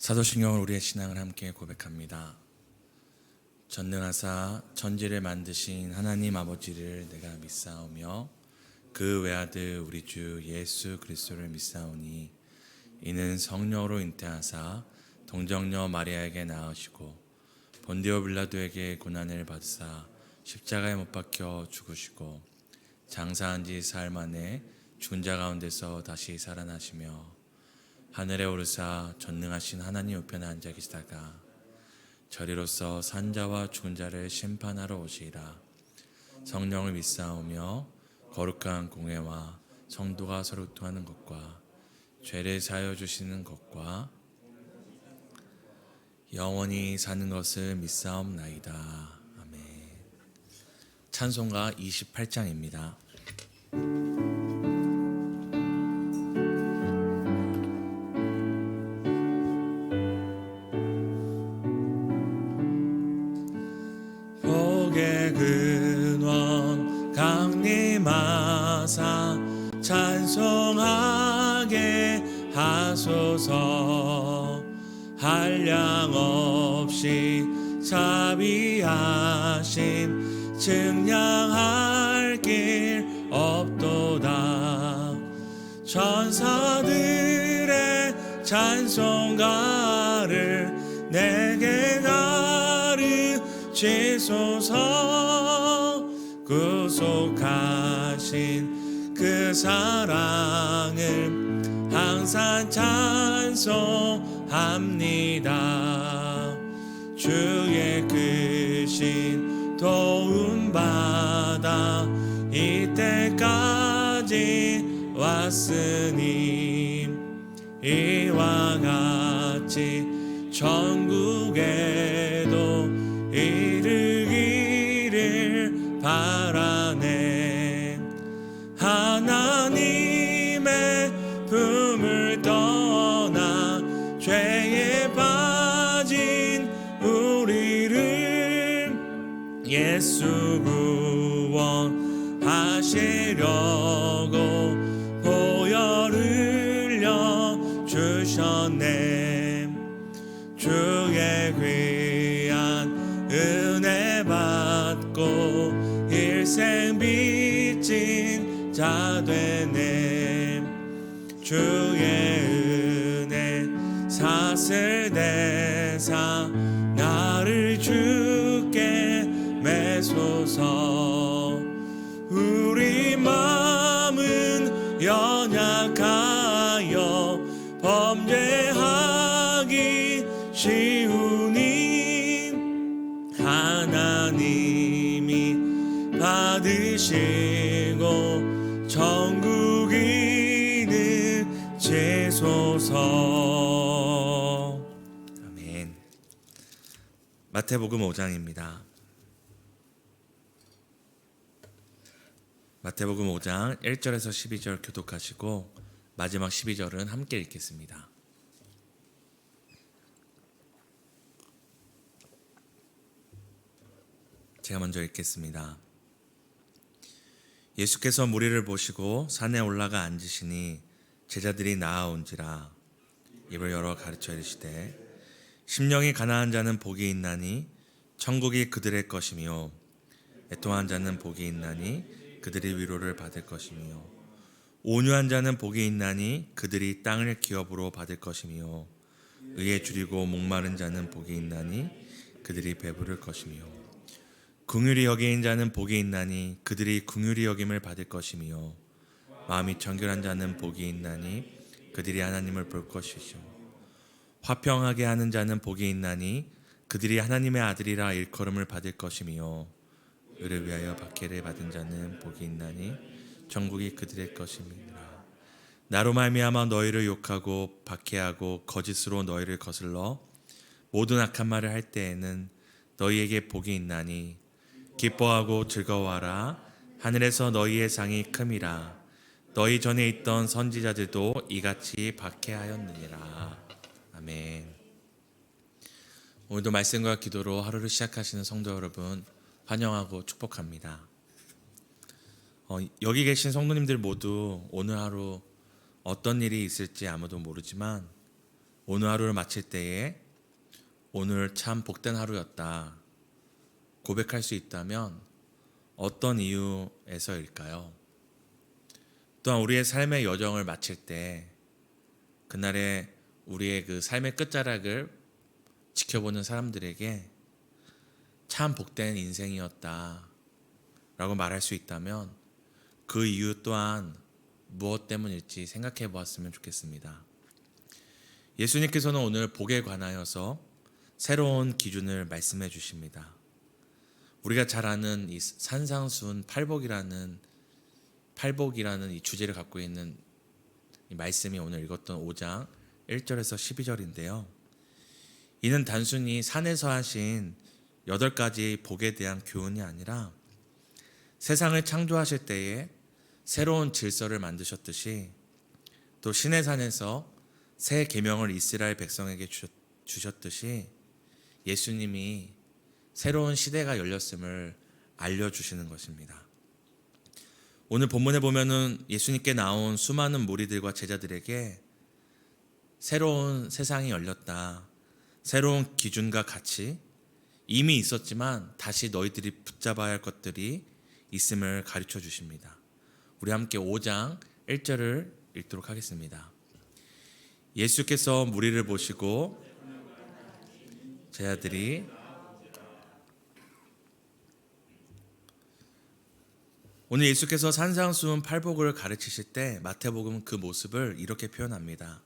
사도신경을 우리의 신앙을 함께 고백합니다. 전능하사 천지를 만드신 하나님 아버지를 내가 믿사오며 그 외아들 우리 주 예수 그리스도를 믿사오니 이는 성령으로 잉태하사 동정녀 마리아에게 낳으시고 본디오 빌라도에게 고난을 받으사 십자가에 못 박혀 죽으시고 장사한 지 사흘 만에 죽은 자 가운데서 다시 살아나시며 하늘에 오르사 전능하신 하나님 우편에 앉아 계시다가 저리로서 산자와 죽은 자를 심판하러 오시리라. 성령을 믿사오며 거룩한 공회와 성도가 서로 통하는 것과 죄를 사하여 주시는 것과 영원히 사는 것을 믿사옵나이다. 아멘. 찬송가 28장입니다. 복의 근원 강림하사 찬송하게 하소서. 한량없이 자비하심 증량할 길 없도다. 천사들의 찬송가를 내게 가르치소서. 구속하신 그 사랑을 항상 찬송합니다. 주의 크신 도움받아 이때까지 왔으니 이와 같이 천국에도 이르기를 바라네. 하나님의 품을 떠나 죄에 빠진 우리를 예수 구원하시려고 보혈 흘려 주셨네. 주의 귀한 은혜 받고 일생 빚진 자 되네. 주의 은혜 사슬 대사 나를 주께 매소서. 우리 마음은 연약하여 범죄하기 쉬우니 하나님이 받으시고 천국 제소서. 아멘. 마태복음 5장입니다. 마태복음 5장 1절에서 12절 교독하시고 마지막 12절은 함께 읽겠습니다. 제가 먼저 읽겠습니다. 예수께서 무리를 보시고 산에 올라가 앉으시니 제자들이 나아온지라 입을 열어 가르쳐 이르시되 심령이 가난한 자는 복이 있나니 천국이 그들의 것이며 애통한 자는 복이 있나니 그들이 위로를 받을 것이며 온유한 자는 복이 있나니 그들이 땅을 기업으로 받을 것이며 의에 줄이고 목마른 자는 복이 있나니 그들이 배부를 것이며 긍휼히 여긴 자는 복이 있나니 그들이 긍휼히 여김을 받을 것이며 마음이 정결한 자는 복이 있나니 그들이 하나님을 볼 것이죠. 화평하게 하는 자는 복이 있나니 그들이 하나님의 아들이라 일컬음을 받을 것이며 의를 위하여 박해를 받은 자는 복이 있나니 천국이 그들의 것임이니라. 나로 말미암아 너희를 욕하고 박해하고 거짓으로 너희를 거슬러 모든 악한 말을 할 때에는 너희에게 복이 있나니 기뻐하고 즐거워하라. 하늘에서 너희의 상이 큼이라. 너희 전에 있던 선지자들도 이같이 박해하였느니라. 아멘. 오늘도 말씀과 기도로 하루를 시작하시는 성도 여러분 환영하고 축복합니다. 여기 계신 성도님들 모두 오늘 하루 어떤 일이 있을지 아무도 모르지만 오늘 하루를 마칠 때에 오늘 참 복된 하루였다 고백할 수 있다면 어떤 이유에서일까요? 또한 우리의 삶의 여정을 마칠 때 그날의 우리의 그 삶의 끝자락을 지켜보는 사람들에게 참 복된 인생이었다 라고 말할 수 있다면 그 이유 또한 무엇 때문일지 생각해 보았으면 좋겠습니다. 예수님께서는 오늘 복에 관하여서 새로운 기준을 말씀해 주십니다. 우리가 잘 아는 이 산상수훈 팔복이라는 이 주제를 갖고 있는 이 말씀이 오늘 읽었던 5장 1절에서 12절인데요. 이는 단순히 산에서 하신 8가지 복에 대한 교훈이 아니라 세상을 창조하실 때에 새로운 질서를 만드셨듯이 또 시내산에서 새 계명을 이스라엘 백성에게 주셨듯이 예수님이 새로운 시대가 열렸음을 알려주시는 것입니다. 오늘 본문에 보면은 예수님께 나온 수많은 무리들과 제자들에게 새로운 세상이 열렸다, 새로운 기준과 가치, 이미 있었지만 다시 너희들이 붙잡아야 할 것들이 있음을 가르쳐 주십니다. 우리 함께 5장 1절을 읽도록 하겠습니다. 예수께서 무리를 보시고 제자들이 오늘 예수께서 산상수훈 팔복을 가르치실 때 마태복음은 그 모습을 이렇게 표현합니다.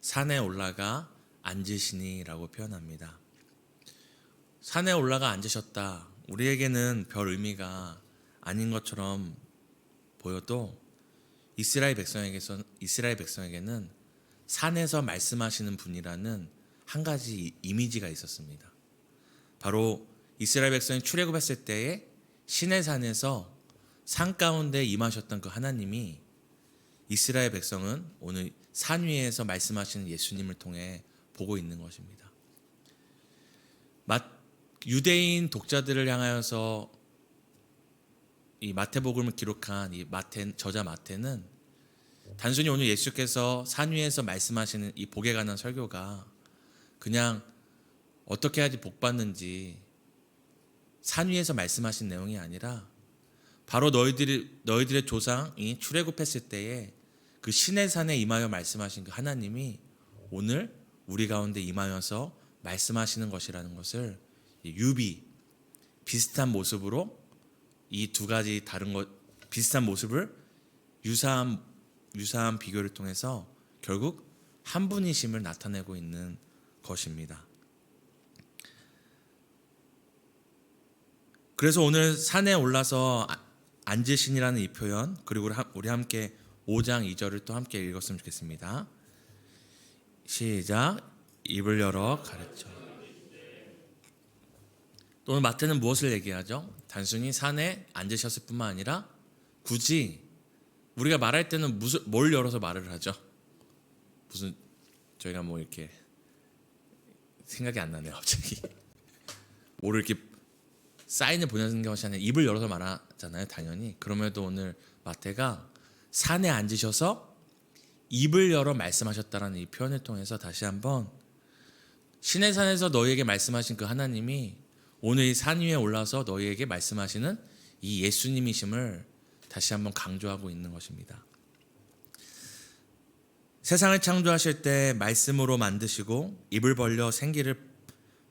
산에 올라가 앉으시니 라고 표현합니다. 산에 올라가 앉으셨다. 우리에게는 별 의미가 아닌 것처럼 보여도 이스라엘 백성에게는 산에서 말씀하시는 분이라는 한 가지 이미지가 있었습니다. 바로 이스라엘 백성이 출애굽했을 때에 시내산에서 산 가운데 임하셨던 그 하나님이 이스라엘 백성은 오늘 산 위에서 말씀하시는 예수님을 통해 보고 있는 것입니다. 유대인 독자들을 향하여서 이 마태복음을 기록한 이 저자 마태는 단순히 오늘 예수께서 산 위에서 말씀하시는 이 복에 관한 설교가 그냥 어떻게 해야지 복 받는지 산 위에서 말씀하신 내용이 아니라 바로 너희들의 조상이 출애굽했을 때에 그 시내산에 임하여 말씀하신 그 하나님이 오늘 우리 가운데 임하여서 말씀하시는 것이라는 것을 비슷한 모습으로 이 두 가지 비슷한 모습을 유사한 비교를 통해서 결국 한 분이심을 나타내고 있는 것입니다. 그래서 오늘 산에 올라서 앉으시니라는 이 표현, 그리고 우리 함께 5장 2절을 또 함께 읽었으면 좋겠습니다. 시작. 입을 열어 가르쳐. 또 오늘 마태는 무엇을 얘기하죠? 단순히 산에 앉으셨을 뿐만 아니라 굳이 우리가 말할 때는 뭘 열어서 말을 하죠? 저희가 뭐 이렇게 생각이 안 나네요 갑자기. 뭐를 이렇게 사인을 보내는 것이 아니라 입을 열어서 말하잖아요 당연히. 그럼에도 오늘 마태가 산에 앉으셔서 입을 열어 말씀하셨다라는 이 표현을 통해서 다시 한번 시내산에서 너희에게 말씀하신 그 하나님이 오늘 이 산 위에 올라서 너희에게 말씀하시는 이 예수님이심을 다시 한번 강조하고 있는 것입니다. 세상을 창조하실 때 말씀으로 만드시고 입을 벌려 생기를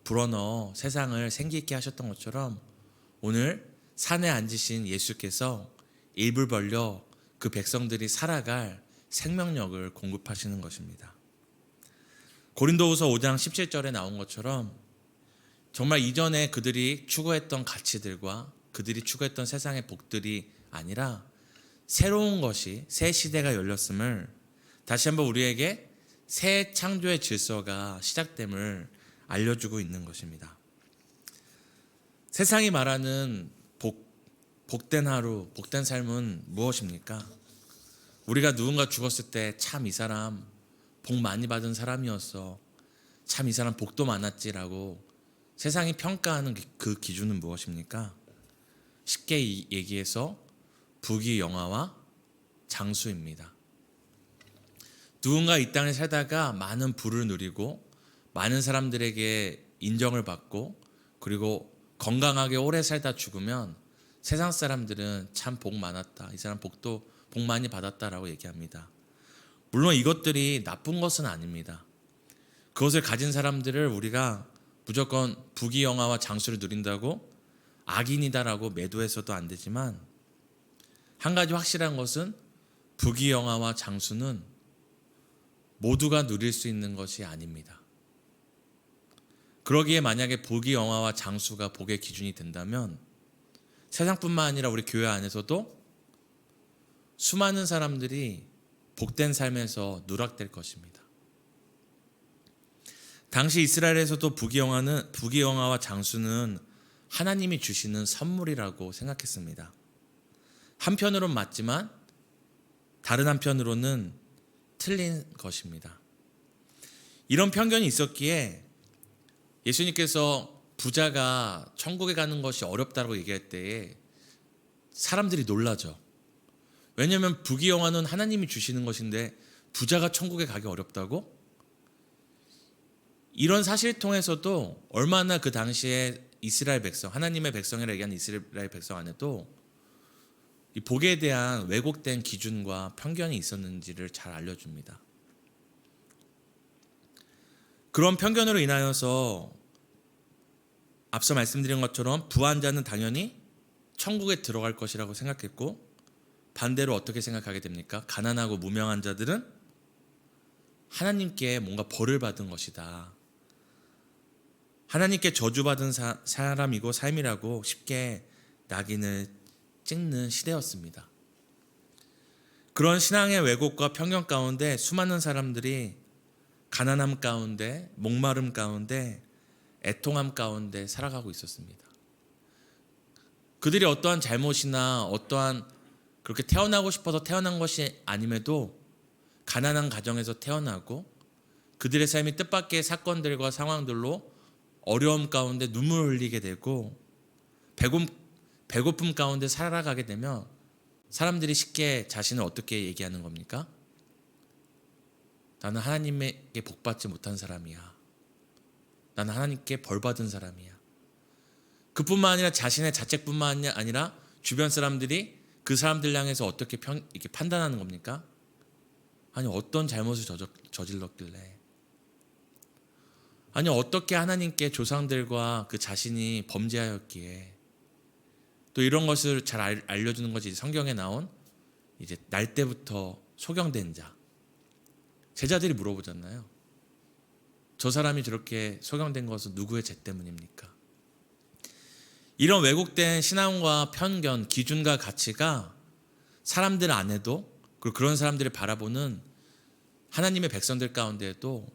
불어넣어 세상을 생기 있게 하셨던 것처럼 오늘 산에 앉으신 예수께서 입을 벌려 그 백성들이 살아갈 생명력을 공급하시는 것입니다. 고린도후서 5장 17절에 나온 것처럼 정말 이전에 그들이 추구했던 가치들과 그들이 추구했던 세상의 복들이 아니라 새로운 것이, 새 시대가 열렸음을 다시 한번 우리에게 새 창조의 질서가 시작됨을 알려주고 있는 것입니다. 세상이 말하는 복된 하루, 복된 삶은 무엇입니까? 우리가 누군가 죽었을 때 참 이 사람 복 많이 받은 사람이었어, 참 이 사람 복도 많았지라고 세상이 평가하는 그 기준은 무엇입니까? 쉽게 얘기해서 부귀영화와 장수입니다. 누군가 이 땅에 살다가 많은 부를 누리고 많은 사람들에게 인정을 받고 그리고 건강하게 오래 살다 죽으면 세상 사람들은 참 복 많았다, 이 사람 복 많이 받았다라고 얘기합니다. 물론 이것들이 나쁜 것은 아닙니다. 그것을 가진 사람들을 우리가 무조건 부귀영화와 장수를 누린다고 악인이다라고 매도해서도 안 되지만, 한 가지 확실한 것은 부귀영화와 장수는 모두가 누릴 수 있는 것이 아닙니다. 그러기에 만약에 부귀영화와 장수가 복의 기준이 된다면 세상뿐만 아니라 우리 교회 안에서도 수많은 사람들이 복된 삶에서 누락될 것입니다. 당시 이스라엘에서도 부귀영화와 장수는 하나님이 주시는 선물이라고 생각했습니다. 한편으로는 맞지만 다른 한편으로는 틀린 것입니다. 이런 편견이 있었기에 예수님께서 부자가 천국에 가는 것이 어렵다고 얘기할 때에 사람들이 놀라죠. 왜냐하면 부귀영화는 하나님이 주시는 것인데 부자가 천국에 가기 어렵다고? 이런 사실을 통해서도 얼마나 그 당시에 이스라엘 백성, 하나님의 백성이라 얘기하는 이스라엘 백성 안에도 이 복에 대한 왜곡된 기준과 편견이 있었는지를 잘 알려줍니다. 그런 편견으로 인하여서 앞서 말씀드린 것처럼 부한 자는 당연히 천국에 들어갈 것이라고 생각했고, 반대로 어떻게 생각하게 됩니까? 가난하고 무명한 자들은 하나님께 뭔가 벌을 받은 것이다, 하나님께 저주받은 사람이고 삶이라고 쉽게 낙인을 찍는 시대였습니다. 그런 신앙의 왜곡과 편견 가운데 수많은 사람들이 가난함 가운데, 목마름 가운데, 애통함 가운데 살아가고 있었습니다. 그들이 어떠한 잘못이나 어떠한 그렇게 태어나고 싶어서 태어난 것이 아님에도 가난한 가정에서 태어나고 그들의 삶이 뜻밖의 사건들과 상황들로 어려움 가운데 눈물을 흘리게 되고 배고픔 가운데 살아가게 되면 사람들이 쉽게 자신을 어떻게 얘기하는 겁니까? 나는 하나님에게 복받지 못한 사람이야. 나는 하나님께 벌받은 사람이야. 그뿐만 아니라 자신의 자책뿐만 아니라 주변 사람들이 그 사람들 향해서 어떻게 이렇게 판단하는 겁니까? 아니, 어떤 잘못을 저질렀길래, 아니, 어떻게 하나님께 조상들과 그 자신이 범죄하였기에, 또 이런 것을 잘 알려주는 것이 성경에 나온 이제 날 때부터 소경된 자, 제자들이 물어보잖아요. 저 사람이 저렇게 소경된 것은 누구의 죄 때문입니까? 이런 왜곡된 신앙과 편견, 기준과 가치가 사람들 안에도, 그리고 그런 사람들을 바라보는 하나님의 백성들 가운데에도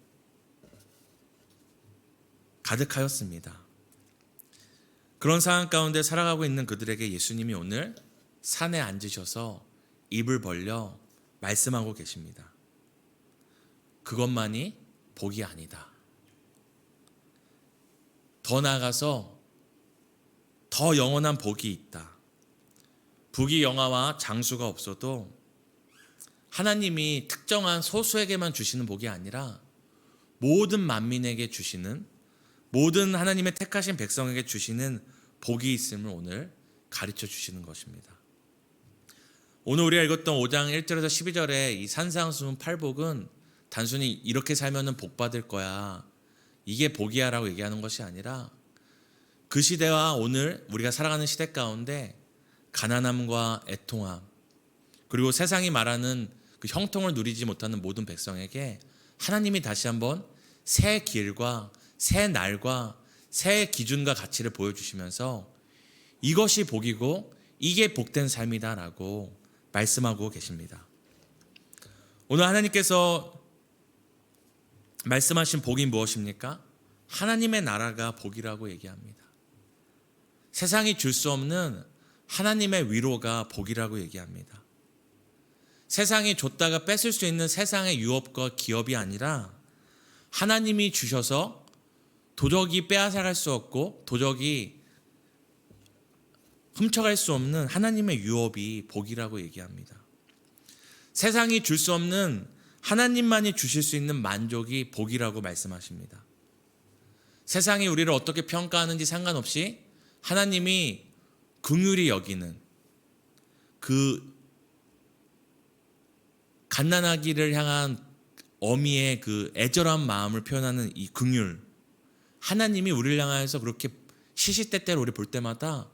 가득하였습니다. 그런 상황 가운데 살아가고 있는 그들에게 예수님이 오늘 산에 앉으셔서 입을 벌려 말씀하고 계십니다. 그것만이 복이 아니다. 더 나아가서 더 영원한 복이 있다. 부귀영화와 장수가 없어도 하나님이 특정한 소수에게만 주시는 복이 아니라 모든 만민에게 주시는, 모든 하나님의 택하신 백성에게 주시는 복이 있음을 오늘 가르쳐 주시는 것입니다. 오늘 우리가 읽었던 5장 1절에서 12절의 이 산상수훈 8복은 단순히 이렇게 살면 복 받을 거야, 이게 복이야 라고 얘기하는 것이 아니라 그 시대와 오늘 우리가 살아가는 시대 가운데 가난함과 애통함, 그리고 세상이 말하는 그 형통을 누리지 못하는 모든 백성에게 하나님이 다시 한번 새 길과 새 날과 새 기준과 가치를 보여주시면서 이것이 복이고 이게 복된 삶이다라고 말씀하고 계십니다. 오늘 하나님께서 말씀하신 복이 무엇입니까? 하나님의 나라가 복이라고 얘기합니다. 세상이 줄 수 없는 하나님의 위로가 복이라고 얘기합니다. 세상이 줬다가 뺏을 수 있는 세상의 유업과 기업이 아니라 하나님이 주셔서 도적이 빼앗아갈 수 없고 도적이 훔쳐갈 수 없는 하나님의 유업이 복이라고 얘기합니다. 세상이 줄 수 없는 하나님만이 주실 수 있는 만족이 복이라고 말씀하십니다. 세상이 우리를 어떻게 평가하는지 상관없이 하나님이 긍휼히 여기는 그 갓난아기를 향한 어미의 그 애절한 마음을 표현하는 이 긍휼, 하나님이 우리를 향하여서 그렇게 시시때때로 우리 볼 때마다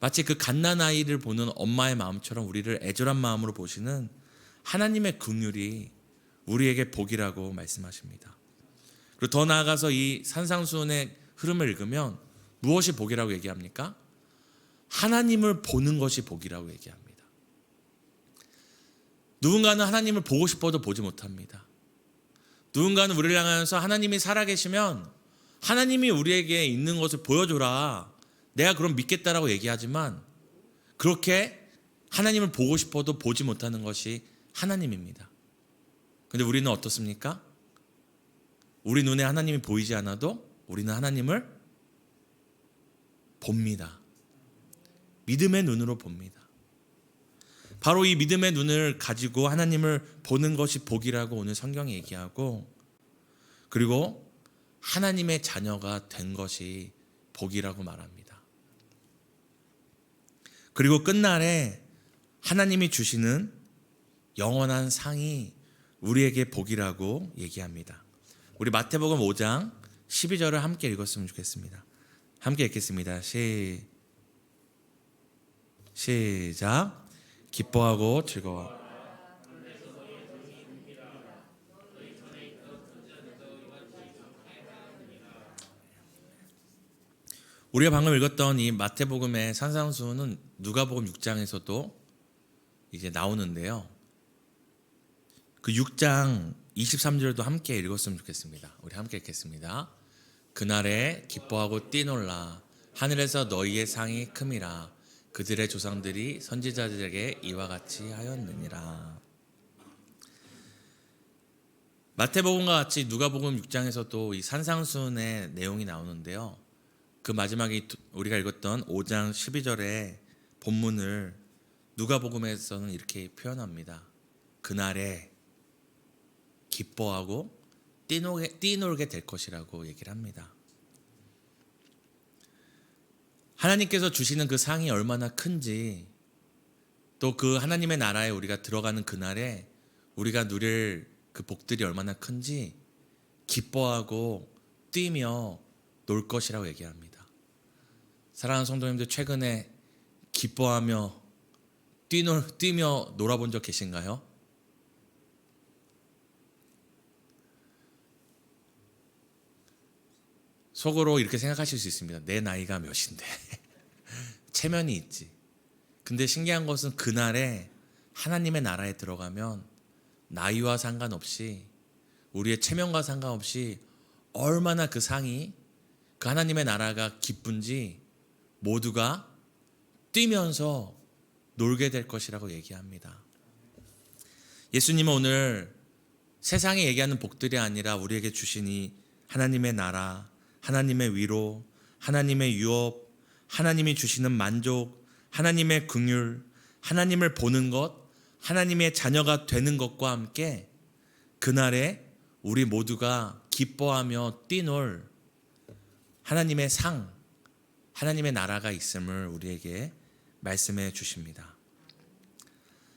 마치 그 갓난아이를 보는 엄마의 마음처럼 우리를 애절한 마음으로 보시는 하나님의 긍휼이 우리에게 복이라고 말씀하십니다. 그리고 더 나아가서 이 산상수훈의 흐름을 읽으면 무엇이 복이라고 얘기합니까? 하나님을 보는 것이 복이라고 얘기합니다. 누군가는 하나님을 보고 싶어도 보지 못합니다. 누군가는 우리를 향하여서 하나님이 살아계시면 하나님이 우리에게 있는 것을 보여줘라, 내가 그럼 믿겠다라고 얘기하지만 그렇게 하나님을 보고 싶어도 보지 못하는 것이 하나님입니다. 근데 우리는 어떻습니까? 우리 눈에 하나님이 보이지 않아도 우리는 하나님을 봅니다. 믿음의 눈으로 봅니다. 바로 이 믿음의 눈을 가지고 하나님을 보는 것이 복이라고 오늘 성경이 얘기하고, 그리고 하나님의 자녀가 된 것이 복이라고 말합니다. 그리고 끝날에 하나님이 주시는 영원한 상이 우리에게 복이라고 얘기합니다. 우리 마태복음 5장 12절을 함께 읽었으면 좋겠습니다. 함께 읽겠습니다. 시작. 기뻐하고 즐거워. 우리가 방금 읽었던 이 마태복음의 산상수훈은 누가복음 6장에서도 이제 나오는데요. 그 6장 23절도 함께 읽었으면 좋겠습니다. 우리 함께 읽겠습니다. 그날에 기뻐하고 뛰놀라. 하늘에서 너희의 상이 큼이라. 그들의 조상들이 선지자들에게 이와 같이 하였느니라. 마태복음과 같이 누가복음 6장에서도 이 산상수훈의 내용이 나오는데요. 그 마지막에 우리가 읽었던 5장 12절의 본문을 누가복음에서는 이렇게 표현합니다. 그날에 기뻐하고 뛰놀게 될 것이라고 얘기를 합니다. 하나님께서 주시는 그 상이 얼마나 큰지, 또 그 하나님의 나라에 우리가 들어가는 그날에 우리가 누릴 그 복들이 얼마나 큰지 기뻐하고 뛰며 놀 것이라고 얘기합니다. 사랑하는 성도님들, 최근에 기뻐하며 뛰며 놀아본 적 계신가요? 속으로 이렇게 생각하실 수 있습니다. 내 나이가 몇인데 체면이 있지. 근데 신기한 것은 그날에 하나님의 나라에 들어가면 나이와 상관없이, 우리의 체면과 상관없이 얼마나 그 상이, 그 하나님의 나라가 기쁜지 모두가 뛰면서 놀게 될 것이라고 얘기합니다. 예수님은 오늘 세상에 얘기하는 복들이 아니라 우리에게 주신 이 하나님의 나라, 하나님의 위로, 하나님의 유업, 하나님이 주시는 만족, 하나님의 긍휼, 하나님을 보는 것, 하나님의 자녀가 되는 것과 함께 그날에 우리 모두가 기뻐하며 뛰놀 하나님의 상, 하나님의 나라가 있음을 우리에게 말씀해 주십니다.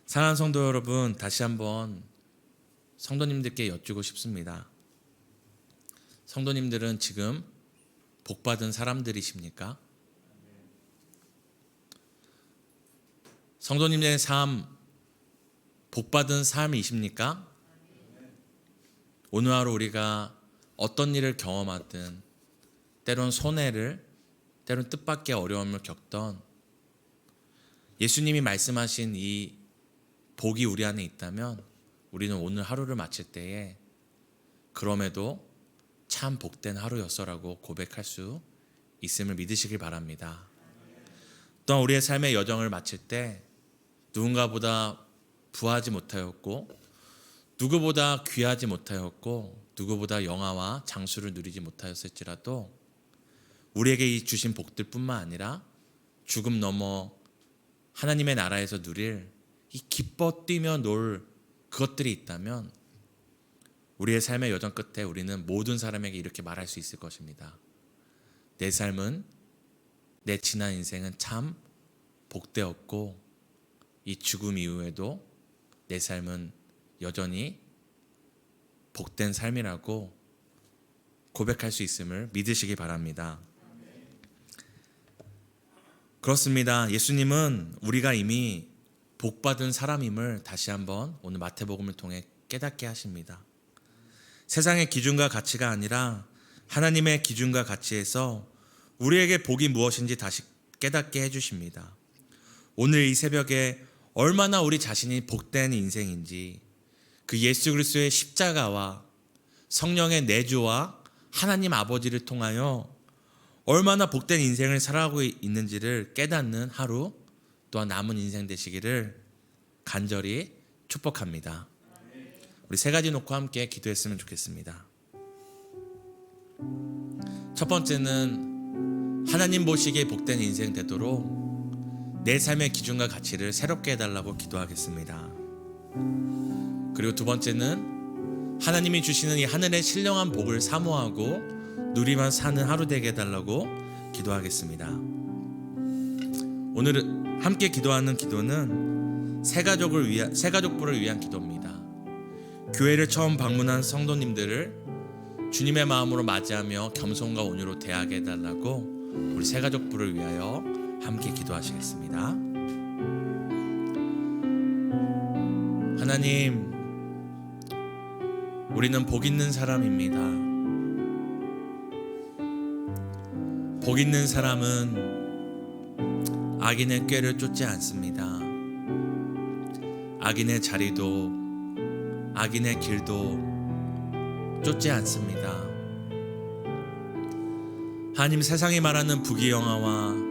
사랑하는 성도 여러분, 다시 한번 성도님들께 여쭈고 싶습니다. 성도님들은 지금 복받은 사람들이십니까? 성도님의 삶 복받은 삶이십니까? 오늘 하루 우리가 어떤 일을 경험하든, 때론 손해를, 때론 뜻밖의 어려움을 겪던, 예수님이 말씀하신 이 복이 우리 안에 있다면 우리는 오늘 하루를 마칠 때에 그럼에도 참 복된 하루였어라고 고백할 수 있음을 믿으시길 바랍니다. 또한 우리의 삶의 여정을 마칠 때 누군가보다 부하지 못하였고, 누구보다 귀하지 못하였고, 누구보다 영화와 장수를 누리지 못하였을지라도 우리에게 이 주신 복들 뿐만 아니라 죽음 넘어 하나님의 나라에서 누릴 이 기뻐 뛰며 놀 그것들이 있다면 우리의 삶의 여정 끝에 우리는 모든 사람에게 이렇게 말할 수 있을 것입니다. 내 삶은, 내 지난 인생은 참 복되었고 이 죽음 이후에도 내 삶은 여전히 복된 삶이라고 고백할 수 있음을 믿으시기 바랍니다. 그렇습니다. 예수님은 우리가 이미 복받은 사람임을 다시 한번 오늘 마태복음을 통해 깨닫게 하십니다. 세상의 기준과 가치가 아니라 하나님의 기준과 가치에서 우리에게 복이 무엇인지 다시 깨닫게 해주십니다. 오늘 이 새벽에 얼마나 우리 자신이 복된 인생인지, 그 예수 그리스도의 십자가와 성령의 내주와 하나님 아버지를 통하여 얼마나 복된 인생을 살아가고 있는지를 깨닫는 하루, 또한 남은 인생 되시기를 간절히 축복합니다. 우리 세 가지 놓고 함께 기도했으면 좋겠습니다. 첫 번째는 하나님 보시기에 복된 인생 되도록 내 삶의 기준과 가치를 새롭게 해달라고 기도하겠습니다. 그리고 두 번째는 하나님이 주시는 이 하늘의 신령한 복을 사모하고 누리며 사는 하루 되게 해달라고 기도하겠습니다. 오늘 함께 기도하는 기도는 새가족부를 위한 기도입니다. 교회를 처음 방문한 성도님들을 주님의 마음으로 맞이하며 겸손과 온유로 대하게 해달라고 우리 새가족부를 위하여 함께 기도하시겠습니다. 하나님, 우리는 복 있는 사람입니다. 복 있는 사람은 악인의 꾀를 쫓지 않습니다. 악인의 자리도, 악인의 길도 쫓지 않습니다. 하나님, 세상이 말하는 부귀영화와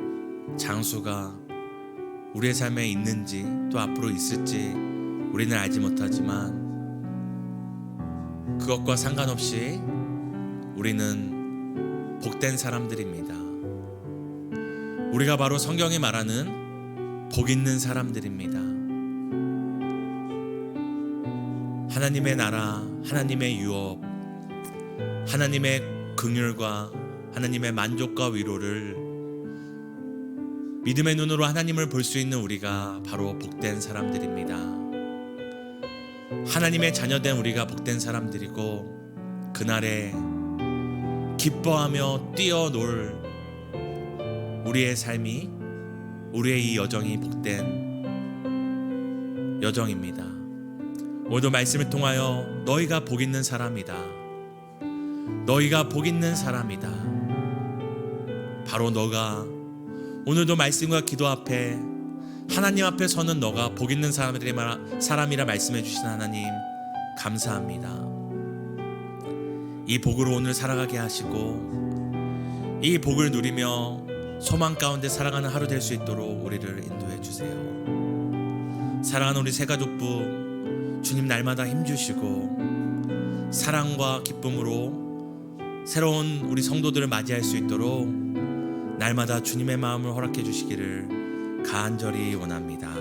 장수가 우리의 삶에 있는지 또 앞으로 있을지 우리는 알지 못하지만 그것과 상관없이 우리는 복된 사람들입니다. 우리가 바로 성경이 말하는 복 있는 사람들입니다. 하나님의 나라, 하나님의 유업, 하나님의 긍휼과 하나님의 만족과 위로를 믿음의 눈으로 하나님을 볼 수 있는 우리가 바로 복된 사람들입니다. 하나님의 자녀된 우리가 복된 사람들이고 그날에 기뻐하며 뛰어놀 우리의 삶이, 우리의 이 여정이 복된 여정입니다. 오늘도 말씀을 통하여 너희가 복 있는 사람이다, 너희가 복 있는 사람이다, 바로 너가 오늘도 말씀과 기도 앞에 하나님 앞에 서는 너가 복 있는 사람이라 말씀해 주신 하나님 감사합니다. 이 복으로 오늘 살아가게 하시고 이 복을 누리며 소망 가운데 살아가는 하루 될 수 있도록 우리를 인도해 주세요. 사랑하는 우리 새가족부, 주님 날마다 힘주시고 사랑과 기쁨으로 새로운 우리 성도들을 맞이할 수 있도록 날마다 주님의 마음을 허락해 주시기를 간절히 원합니다.